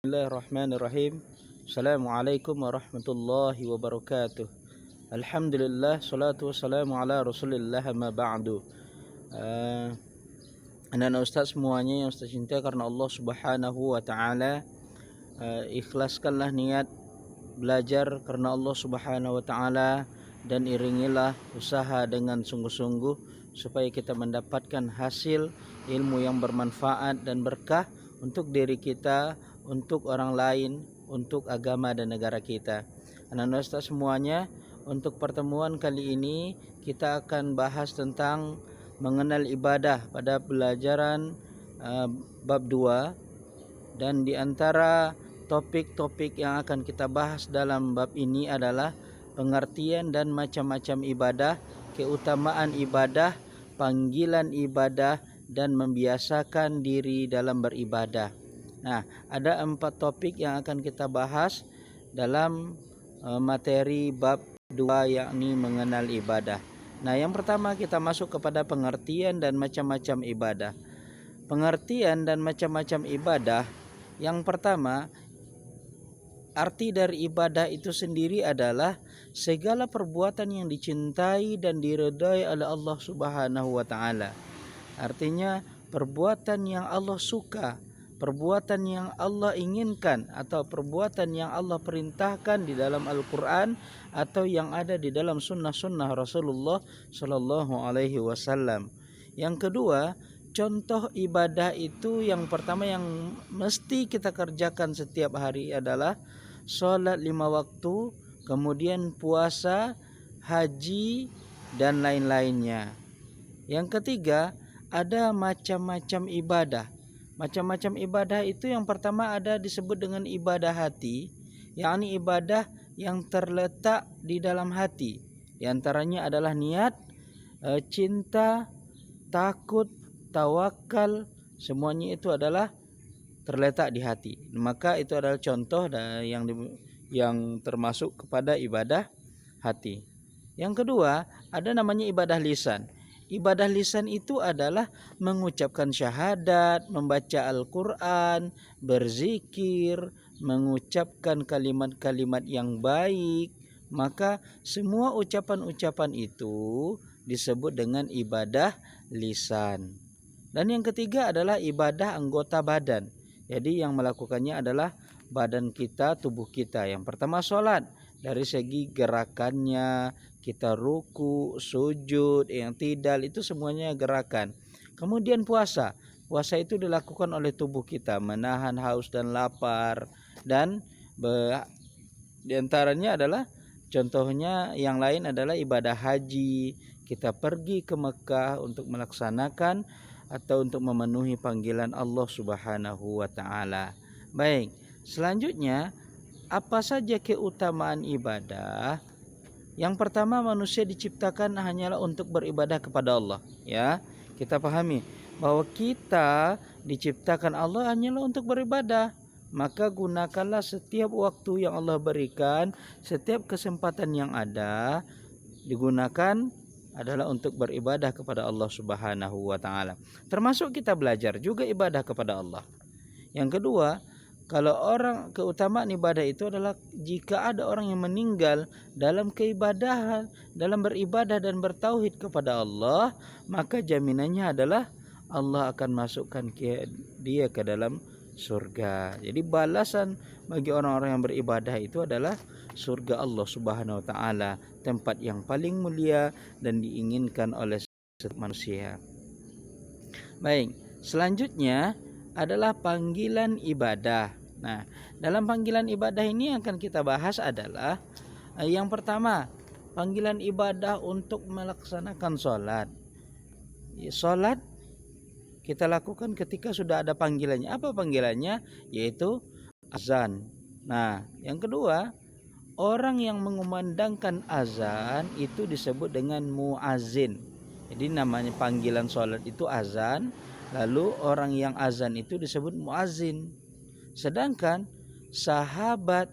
Bismillahirrahmanirrahim. Assalamualaikum warahmatullahi wabarakatuh. Alhamdulillah, salatu wassalamu ala rasulillah, ma ba'du. Anak-anak ustaz semuanya yang ustaz cinta karena Allah subhanahu wa ta'ala, ikhlaskanlah niat belajar karena Allah subhanahu wa ta'ala, dan iringilah usaha dengan sungguh-sungguh supaya kita mendapatkan hasil ilmu yang bermanfaat dan berkah untuk diri kita, untuk orang lain, untuk agama dan negara kita. Anak-anak ustaz semuanya, untuk pertemuan kali ini kita akan bahas tentang mengenal ibadah pada pelajaran bab 2, dan di antara topik-topik yang akan kita bahas dalam bab ini adalah pengertian dan macam-macam ibadah, keutamaan ibadah, panggilan ibadah, dan membiasakan diri dalam beribadah. Nah, ada 4 topik yang akan kita bahas dalam materi bab 2, yakni mengenal ibadah. Nah, yang pertama kita masuk kepada pengertian dan macam-macam ibadah. Pengertian dan macam-macam ibadah. Yang pertama, arti dari ibadah itu sendiri adalah segala perbuatan yang dicintai dan diridai oleh Allah Subhanahu wa taala. Artinya perbuatan yang Allah suka, perbuatan yang Allah inginkan, atau perbuatan yang Allah perintahkan di dalam Al-Quran atau yang ada di dalam sunnah-sunnah Rasulullah Sallallahu Alaihi Wasallam. Yang kedua, contoh ibadah itu yang pertama yang mesti kita kerjakan setiap hari adalah sholat 5 waktu, kemudian puasa, haji, dan lain-lainnya. Yang ketiga, ada macam-macam ibadah. Macam-macam ibadah itu yang pertama ada disebut dengan ibadah hati, yakni ibadah yang terletak di dalam hati. Di antaranya adalah niat, cinta, takut, tawakal, semuanya itu adalah terletak di hati. Maka itu adalah contoh yang termasuk kepada ibadah hati. Yang kedua, ada namanya ibadah lisan. Ibadah lisan itu adalah mengucapkan syahadat, membaca Al-Quran, berzikir, mengucapkan kalimat-kalimat yang baik. Maka semua ucapan-ucapan itu disebut dengan ibadah lisan. Dan yang ketiga adalah ibadah anggota badan. Jadi yang melakukannya adalah badan kita, tubuh kita. Yang pertama sholat, dari segi gerakannya, kita ruku, sujud, yang tidal, itu semuanya gerakan. Kemudian puasa. Puasa itu dilakukan oleh tubuh kita, menahan haus dan lapar. Dan di antaranya adalah, contohnya yang lain adalah ibadah haji. Kita pergi ke Mekah untuk melaksanakan atau untuk memenuhi panggilan Allah Subhanahu wa taala. Baik, selanjutnya apa saja keutamaan ibadah? Yang pertama, manusia diciptakan hanyalah untuk beribadah kepada Allah, ya. Kita pahami bahwa kita diciptakan Allah hanyalah untuk beribadah. Maka gunakanlah setiap waktu yang Allah berikan, setiap kesempatan yang ada digunakan adalah untuk beribadah kepada Allah Subhanahu wa taala. Termasuk kita belajar juga ibadah kepada Allah. Yang kedua, kalau keutamaan ibadah itu adalah jika ada orang yang meninggal dalam keibadahan, dalam beribadah dan bertauhid kepada Allah, maka jaminannya adalah Allah akan masukkan dia ke dalam surga. Jadi balasan bagi orang-orang yang beribadah itu adalah surga Allah Subhanahu wa taala, tempat yang paling mulia dan diinginkan oleh setiap manusia. Baik, selanjutnya adalah panggilan ibadah. Nah, dalam panggilan ibadah ini yang akan kita bahas adalah yang pertama, panggilan ibadah untuk melaksanakan sholat. Sholat kita lakukan ketika sudah ada panggilannya. Apa panggilannya? Yaitu azan. Nah, yang kedua, orang yang mengumandangkan azan itu disebut dengan muazin. Jadi namanya panggilan sholat itu azan, lalu orang yang azan itu disebut muazin. Sedangkan sahabat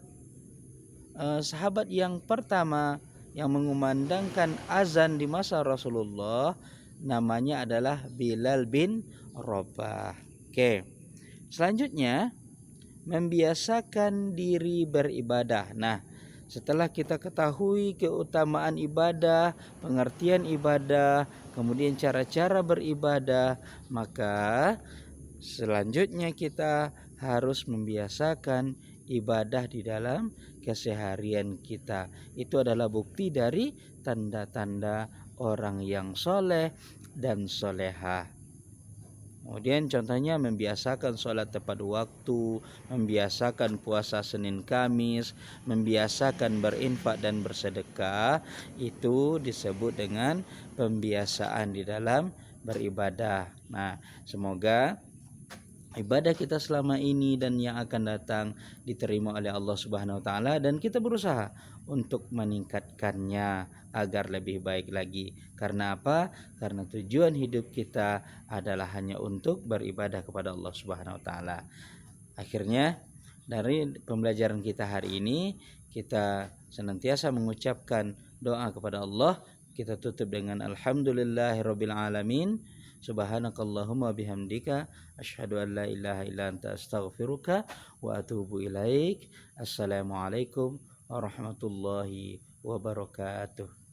yang pertama yang mengumandangkan azan di masa Rasulullah namanya adalah Bilal bin Rabah. Oke. Selanjutnya membiasakan diri beribadah. Nah, setelah kita ketahui keutamaan ibadah, pengertian ibadah, kemudian cara-cara beribadah, maka selanjutnya kita harus membiasakan ibadah di dalam keseharian kita. Itu adalah bukti dari tanda-tanda orang yang soleh dan solehah. Kemudian contohnya membiasakan sholat tepat waktu, membiasakan puasa Senin Kamis, membiasakan berinfak dan bersedekah, itu disebut dengan pembiasaan di dalam beribadah. Nah, semoga ibadah kita selama ini dan yang akan datang diterima oleh Allah Subhanahu wa taala, dan kita berusaha untuk meningkatkannya agar lebih baik lagi. Karena apa? Karena tujuan hidup kita adalah hanya untuk beribadah kepada Allah Subhanahu wa taala. Akhirnya dari pembelajaran kita hari ini, kita senantiasa mengucapkan doa kepada Allah. Kita tutup dengan alhamdulillahirabbil alamin. Subhanakallahumma bihamdika asyhadu an la ilaha illa anta astaghfiruka wa atubu ilaik. Assalamualaikum warahmatullahi wabarakatuh.